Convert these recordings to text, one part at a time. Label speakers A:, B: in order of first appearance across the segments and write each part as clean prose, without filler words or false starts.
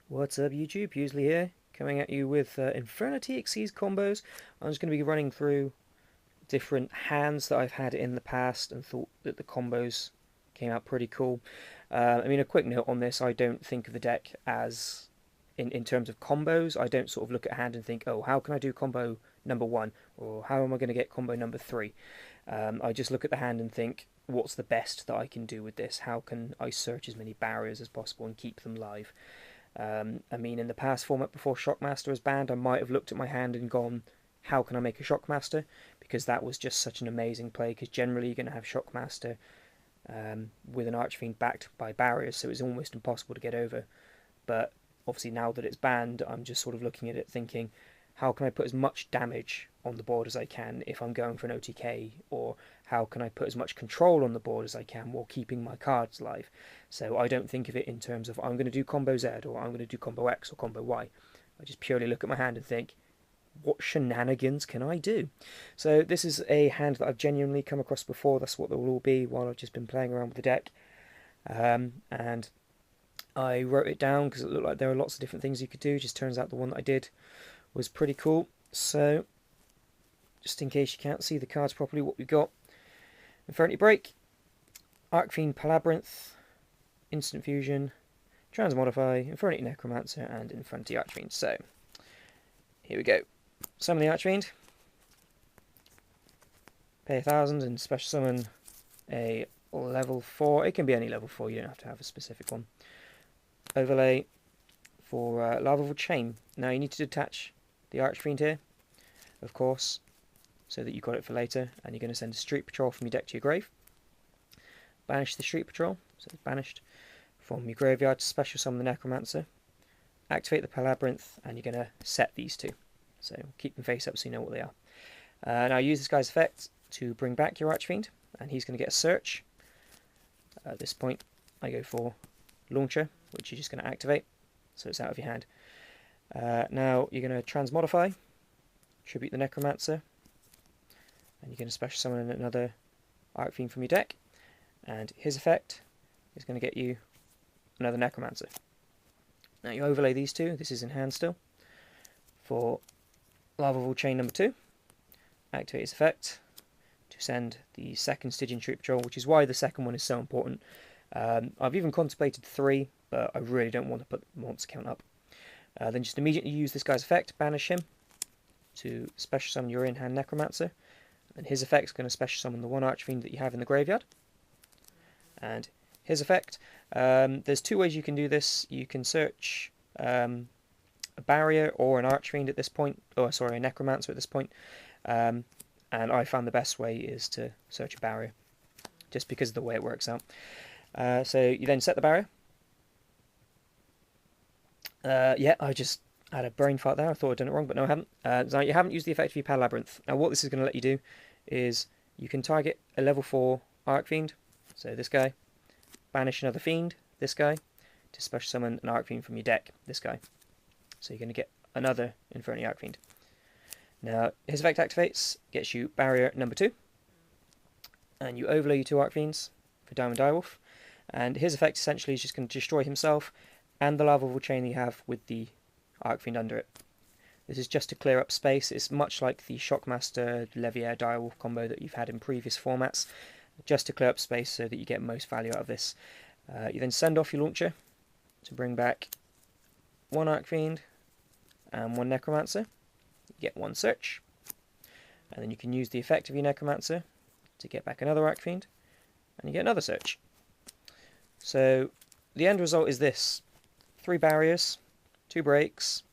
A: What's up YouTube, Pewsily here, coming at you with Infernity Xyz combos. I'm just going to be running through different hands that I've had in the past and thought that the combos came out pretty cool. A quick note on this, I don't think of the deck as, in terms of combos, I don't sort of look at a hand and think, oh, how can I do combo number 1, or how am I going to get combo number 3? I just look at the hand and think, what's the best that I can do with this? How can I search as many barriers as possible and keep them live? In the past format before Shockmaster was banned, I might have looked at my hand and gone, how can I make a Shockmaster? Because that was just such an amazing play, because generally you're going to have Shockmaster with an Archfiend backed by barriers, so it's almost impossible to get over. But obviously now that it's banned, I'm just sort of looking at it thinking, how can I put as much damage on the board as I can if I'm going for an OTK, or how can I put as much control on the board as I can while keeping my cards live. So I don't think of it in terms of I'm going to do combo Z, or I'm going to do combo X or combo Y. I just purely look at my hand and think, what shenanigans can I do? So this is a hand that I've genuinely come across before. That's what they will all be while I've just been playing around with the deck. And I wrote it down because it looked like there were lots of different things you could do. Just turns out the one that I did was pretty cool. So just in case you can't see the cards properly, what we've got: Infernity Break, Arcfiend Palabyrinth, Instant Fusion, Transmodify, Infernity Necromancer, and Infernity Archfiend. So here we go. Summon the Archfiend, pay 1,000 and special summon a level 4. It can be any level 4, you don't have to have a specific one. Overlay for Larval Chain. Now you need to detach the Archfiend here, of course, so that you've got it for later, and you're going to send a Street Patrol from your deck to your grave. Banish the Street Patrol, so it's banished from your graveyard to special summon the Necromancer. Activate the Palabyrinth, and you're going to set these two. So keep them face up so you know what they are. Now use this guy's effect to bring back your Archfiend, and he's going to get a search. At this point, I go for Launcher, which you're just going to activate, so it's out of your hand. Now you're going to Transmodify, Tribute the Necromancer, and you're going to special summon another Archfiend from your deck, and his effect is going to get you another Necromancer. Now you overlay these two, this is in hand still, for Larval Chain number 2, activate his effect to send the second Stygian Street Patrol, which is why the second one is so important. I've even contemplated 3, but I really don't want to put the monster count up. Then just immediately use this guy's effect, banish him, to special summon your in-hand Necromancer, and his effect is going to special summon the one Archfiend that you have in the graveyard. And his effect, there's 2 ways you can do this. You can search a barrier or an Archfiend at this point, or sorry, a Necromancer at this point, and I found the best way is to search a barrier, just because of the way it works out. So you then set the barrier. Yeah, I just had a brain fart there. I thought I'd done it wrong, but no, I haven't. Now you haven't used the effect of your Palabyrinth. Now what this is going to let you do is you can target a level 4 Archfiend, so this guy, banish another Fiend, this guy, to special summon an Archfiend from your deck, this guy. So you're going to get another Infernity Archfiend. Now his effect activates, gets you barrier number 2, and you overlay your 2 Archfiends for Diamond Direwolf, and his effect essentially is just going to destroy himself and the Larval Chain you have with the Archfiend under it. This is just to clear up space. It's much like the Shockmaster Leviair Direwolf combo that you've had in previous formats, just to clear up space so that you get most value out of this. You then send off your Launcher to bring back 1 Archfiend and 1 Necromancer. You get 1 search, and then you can use the effect of your Necromancer to get back another Archfiend, and you get another search. So the end result is this: 3 barriers, 2 breaks,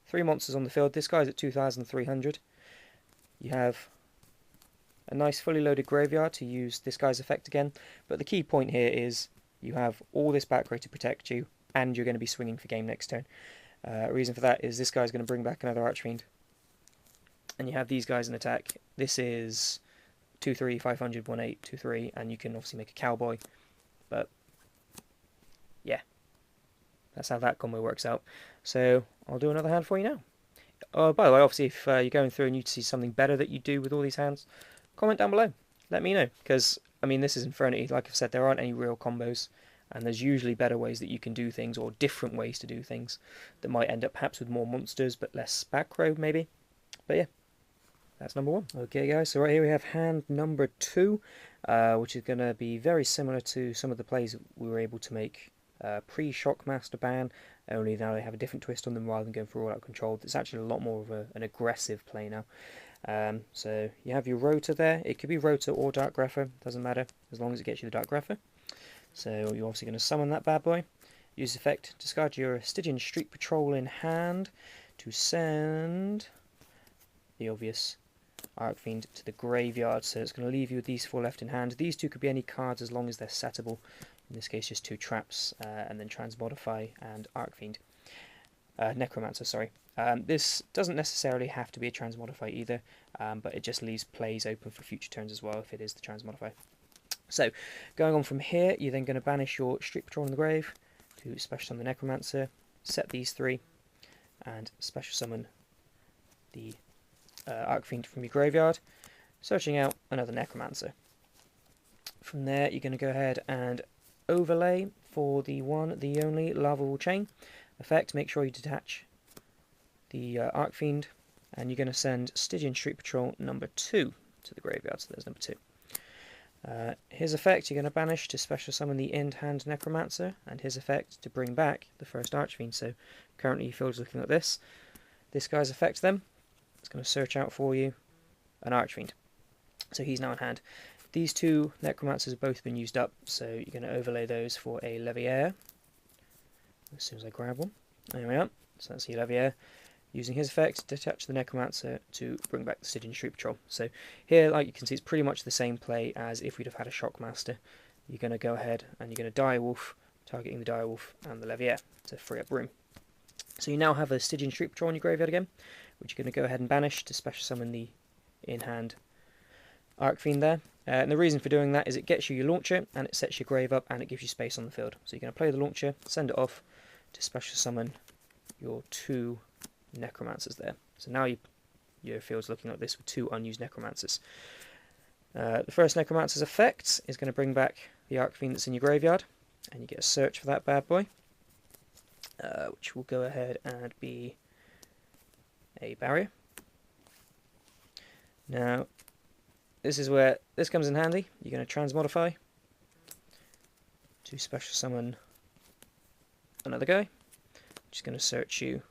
A: 3 monsters on the field. This guy's at 2,300. You have a nice fully loaded graveyard to use this guy's effect again, but the key point here is you have all this back row to protect you, and you're going to be swinging for game next turn. Reason for that is this guy's going to bring back another Archfiend, and you have these guys in attack. This is 2-3, 500, 1-8, 2-3, and you can obviously make a cowboy, but yeah, that's how that combo works out. So I'll do another hand for you now. Oh, by the way, obviously if you're going through and you see something better that you do with all these hands, comment down below. Let me know, because I mean, this is Infernity. Like I've said, there aren't any real combos. and there's usually better ways that you can do things, or different ways to do things, that might end up perhaps with more monsters but less back row maybe. But yeah, that's number 1. Okay guys, so right here we have hand number 2, which is going to be very similar to some of the plays that we were able to make pre-Shockmaster ban, only now they have a different twist on them rather than going for all out control. It's actually a lot more of an aggressive play now. So you have your rotor there. It could be rotor or dark grapher, doesn't matter, as long as it gets you the dark grapher. So you're obviously going to summon that bad boy. Use effect, discard your Stygian Street Patrol in hand to send the obvious Archfiend to the graveyard. So it's going to leave you with these 4 left in hand. These 2 could be any cards as long as they're settable. In this case, just 2 traps, and then Transmodify and Archfiend. Necromancer, sorry. This doesn't necessarily have to be a Transmodify either, but it just leaves plays open for future turns as well if it is the Transmodify. So, going on from here, you're then going to banish your Street Patrol in the grave to special summon the Necromancer, set these 3, and special summon the Archfiend from your graveyard, searching out another Necromancer. From there, you're going to go ahead and overlay for the only Lava Chain effect. Make sure you detach the Archfiend, and you're going to send Stygian Street Patrol number 2 to the graveyard. So there's number 2. His effect, you're going to banish to special summon the in-hand Necromancer, and his effect to bring back the first Archfiend. So currently your field's looking like this. This guy's effect then, it's going to search out for you an Archfiend. So he's now in hand. These 2 Necromancers have both been used up, so you're going to overlay those for a Leviair. As soon as I grab one. There we are. So that's your Leviair. Using his effect, detach the Necromancer to bring back the Stygian Street Patrol. So here, like you can see, it's pretty much the same play as if we'd have had a Shockmaster. You're going to go ahead and you're going to Direwolf, targeting the Direwolf and the Leviair to free up room. So you now have a Stygian Street Patrol in your graveyard again, which you're going to go ahead and banish to special summon the in-hand Archfiend there. And the reason for doing that is it gets you your launcher, and it sets your grave up, and it gives you space on the field. So you're going to play the launcher, send it off to special summon your 2 Necromancers there. So now your field's looking like this with 2 unused Necromancers. The first Necromancer's effect is going to bring back the Archfiend that's in your graveyard, and you get a search for that bad boy, which will go ahead and be a barrier. Now, this is where this comes in handy. You're going to Transmodify to special summon another guy, which is going to search you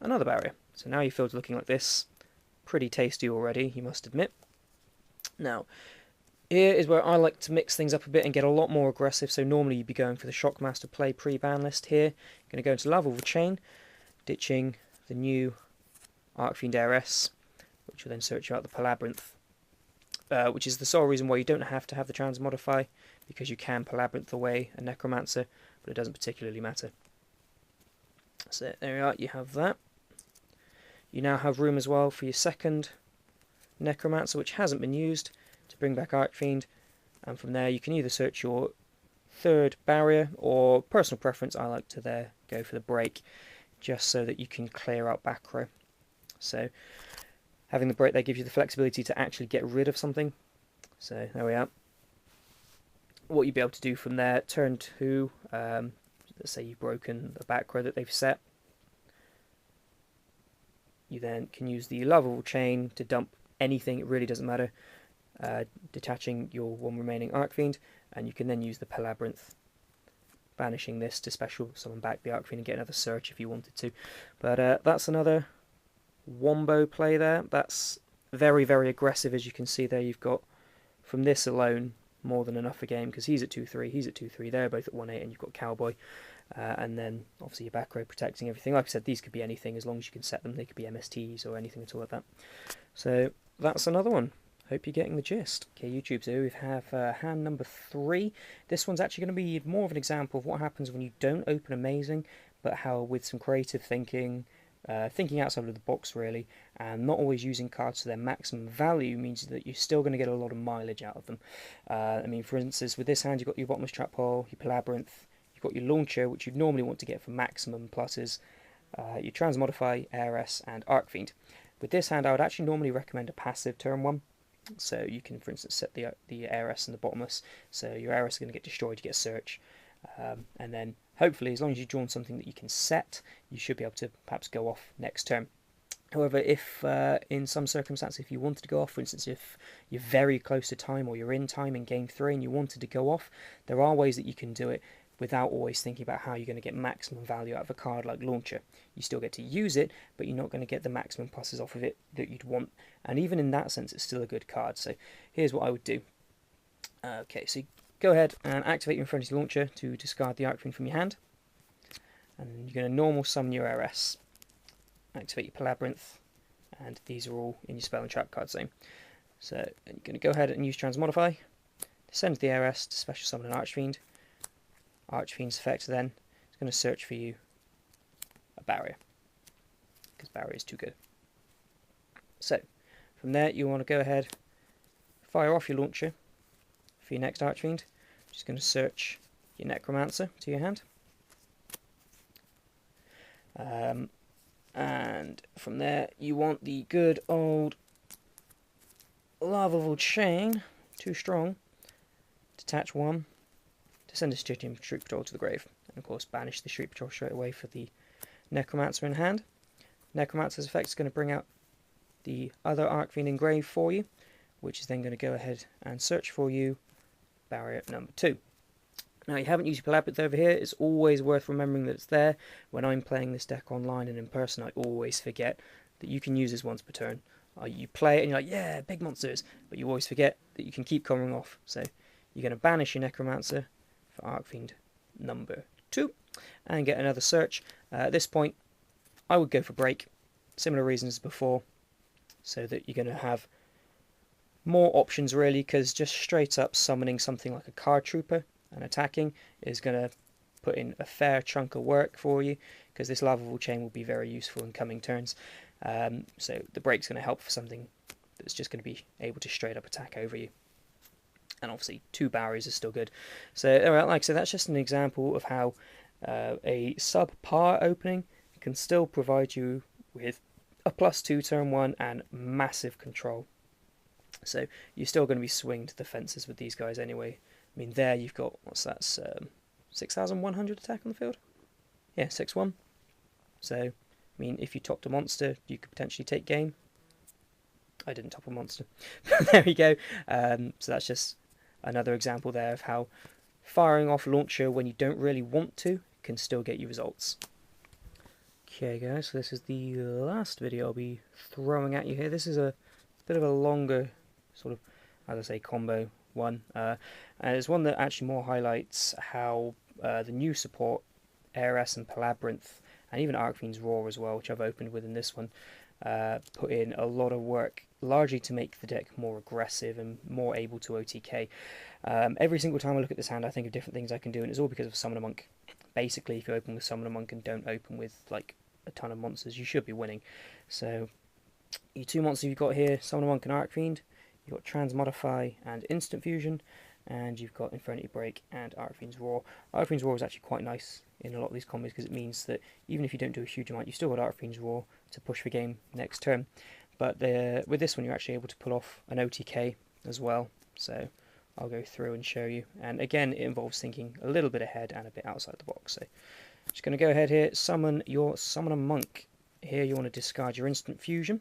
A: another barrier. So now your field's looking like this. Pretty tasty already, you must admit. Now, here is where I like to mix things up a bit and get a lot more aggressive. So normally you'd be going for the Shockmaster play pre-ban list here. You're going to go into Lava Chain, ditching the new Archfiend Heiress, which will then search out the Palabyrinth, which is the sole reason why you don't have to have the Transmodify, because you can Palabyrinth away a Necromancer, but it doesn't particularly matter. So there you are, you have that. You now have room as well for your second Necromancer, which hasn't been used, to bring back Archfiend, and from there you can either search your third barrier, or personal preference, I like to there go for the break, just so that you can clear out back row. So having the break there gives you the flexibility to actually get rid of something. So there we are. What you'll be able to do from there, turn 2, let's say you've broken a back row that they've set. You then can use the Lava Chain to dump anything, it really doesn't matter, detaching your 1 remaining Archfiend, and you can then use the Palabyrinth, banishing this to special summon back the Archfiend and get another search if you wanted to. But that's another wombo play there. That's very, very aggressive, as you can see there. You've got, from this alone, more than enough a game, because he's at 2-3, he's at 2-3, they're both at 1-8, and you've got Cowboy. And then, obviously, your back row protecting everything. Like I said, these could be anything, as long as you can set them. They could be MSTs or anything at all like that. So, that's another one. Hope you're getting the gist. Okay, YouTube, so we have hand number 3. This one's actually going to be more of an example of what happens when you don't open Amazing, but how with some creative thinking, thinking outside of the box really, and not always using cards to their maximum value means that you're still going to get a lot of mileage out of them. I mean, for instance, with this hand you've got your Bottomless Trap Hole, your Palabyrinth, you've got your Launcher, which you'd normally want to get for maximum pluses, your Transmodify, Heiress, and Archfiend. With this hand I would actually normally recommend a passive turn 1, So you can, for instance, set the ARS and the bottomless. So your ARS is going to get destroyed, you get search. And then hopefully, as long as you've drawn something that you can set, you should be able to perhaps go off next turn. However, if in some circumstances, if you wanted to go off, for instance, if you're very close to time or you're in time in game 3 and you wanted to go off, there are ways that you can do it without always thinking about how you're going to get maximum value out of a card like Launcher. You still get to use it, but you're not going to get the maximum pluses off of it that you'd want. And even in that sense, it's still a good card. So here's what I would do. Okay, so you go ahead and activate your Infernity Launcher to discard the Arc Fiend from your hand. And you're going to normal summon your ARS. Activate your Labyrinth, and these are all in your spell and trap card zone. So you're going to go ahead and use Transmodify, send the ARS to special summon an Archfiend. Archfiend's effect then is going to search for you a barrier, because barrier is too good. So from there you want to go ahead, fire off your launcher for your next Archfiend. Just going to search your Necromancer to your hand. And from there, you want the good old Lavable Chain, too strong, detach one, to send a Stygian Street Patrol to the grave. And of course, banish the Street Patrol straight away for the Necromancer in hand. Necromancer's effect is going to bring out the other Archfiend in grave for you, which is then going to go ahead and search for you barrier number 2. Now, you haven't used your Labyrinth over here. It's always worth remembering that it's there. When I'm playing this deck online and in person, I always forget that you can use this once per turn. You play it and you're like, yeah, big monsters, but you always forget that you can keep coming off. So you're going to banish your Necromancer for Archfiend number 2 and get another search. At this point, I would go for break. Similar reasons as before, so that you're going to have more options really, because just straight up summoning something like a Card Trooper and attacking is going to put in a fair chunk of work for you, because this Lavable Chain will be very useful in coming turns. So the break's going to help for something that's just going to be able to straight up attack over you. And obviously 2 barriers is still good. So like I said, that's just an example of how a subpar opening can still provide you with a +2 turn 1 and massive control. So you're still going to be swinging to the fences with these guys anyway. I mean, there you've got, what's that, 6,100 attack on the field? Yeah, 6-1. So, I mean, if you topped a monster, you could potentially take game. I didn't top a monster. There we go. So that's just another example there of how firing off launcher when you don't really want to can still get you results. Okay, guys, so this is the last video I'll be throwing at you here. This is a bit of a longer sort of, as I say, combo one, and it's one that actually more highlights how the new support, ARS and Labyrinth, and even Archfiend's Roar as well, which I've opened with in this one, put in a lot of work, largely to make the deck more aggressive and more able to OTK. Every single time I look at this hand, I think of different things I can do, and it's all because of Summoner Monk. Basically, if you open with Summoner Monk and don't open with like a ton of monsters, you should be winning. So, your 2 monsters you've got here, Summoner Monk and Archfiend. You've got Transmodify and Instant Fusion, and you've got Infernity Break and Archfiend's Roar. Archfiend's Roar is actually quite nice in a lot of these combos, because it means that even if you don't do a huge amount, you've still got Archfiend's Roar to push for game next turn. But with this one, you're actually able to pull off an OTK as well. So I'll go through and show you. And again, it involves thinking a little bit ahead and a bit outside the box. So just going to go ahead here, summon your Summoner Monk. Here you want to discard your Instant Fusion,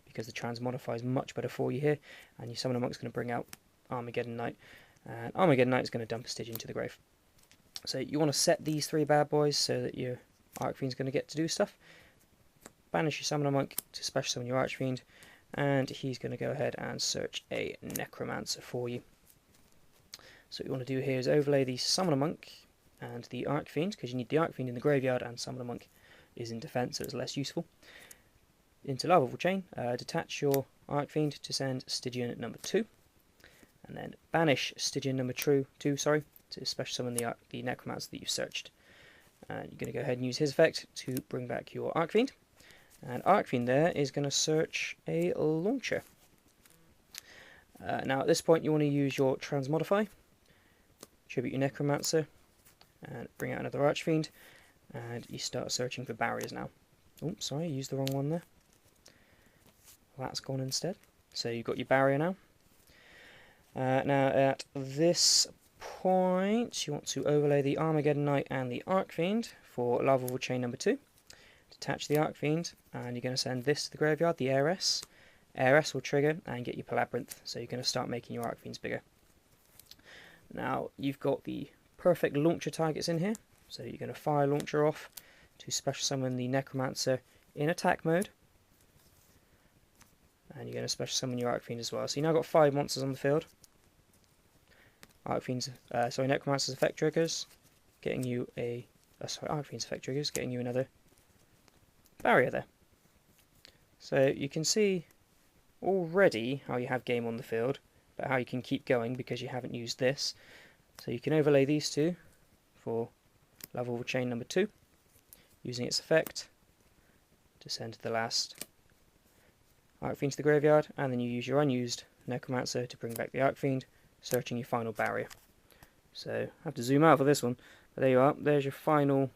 A: because the Transmodify is much better for you here, and your Summoner Monk's going to bring out Armageddon Knight, and Armageddon Knight is going to dump a Stygian into the grave. So you want to set these 3 bad boys so that your Archfiend's going to get to do stuff. Banish your Summoner Monk to special summon your Archfiend, and he's going to go ahead and search a Necromancer for you. So what you want to do here is overlay the Summoner Monk and the Archfiend, because you need the Archfiend in the graveyard and Summoner Monk is in defense, so it's less useful. Into Lavable Chain, detach your Archfiend to send Stygian number 2, and then banish Stygian number 2 to special summon the Necromancer that you've searched. And you're going to go ahead and use his effect to bring back your Archfiend, and Archfiend there is going to search a launcher. Now at this point you want to use your Transmodify, tribute your Necromancer, and bring out another Archfiend, and you start searching for barriers now. Oh, sorry, I used the wrong one there. That's gone instead. So you've got your barrier now. Now at this point you want to overlay the Armageddon Knight and the Archfiend for Larval Chain number 2. Detach the Archfiend, and you're going to send this to the graveyard, the Heiress. Heiress will trigger and get you Palabyrinth, so you're going to start making your Archfiends bigger. Now you've got the perfect launcher targets in here, so you're going to fire launcher off to special summon the Necromancer in attack mode, and you're going to special summon your Archfiend as well. So you now got 5 monsters on the field. Necromancer's effect triggers, getting you Archfiend's effect triggers, getting you another barrier there. So you can see already how you have game on the field, but how you can keep going because you haven't used this. So you can overlay these two for Larval Chain number 2, using its effect to send the last Archfiend to the graveyard, and then you use your unused Necromancer to bring back the Archfiend, searching your final barrier. So I have to zoom out for this one, but there you are, there's your final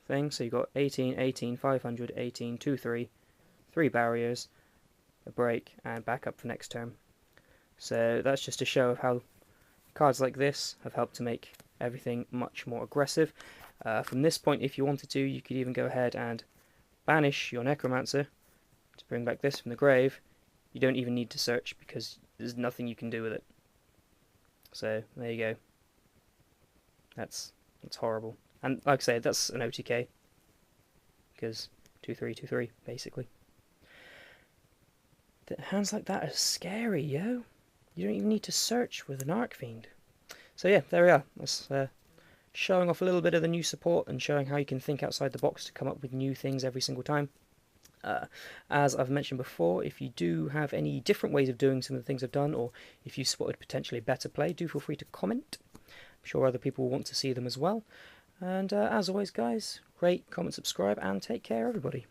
A: thing. So you've got 18, 18, 500, 18, 2, 3, 3 barriers, a break, and back up for next turn. So that's just a show of how cards like this have helped to make everything much more aggressive. From this point, if you wanted to, you could even go ahead and banish your Necromancer to bring back this from the grave. You don't even need to search because there's nothing you can do with it. So there you go. That's horrible. And like I say, that's an OTK because 2-3, 2-3 basically. Hands like that are scary, yo. You don't even need to search with an Archfiend. So yeah, there we are. That's showing off a little bit of the new support and showing how you can think outside the box to come up with new things every single time. As I've mentioned before, if you do have any different ways of doing some of the things I've done, or if you spotted potentially better play, do feel free to comment. I'm sure other people will want to see them as well. And as always, guys, rate, comment, subscribe, and take care, everybody.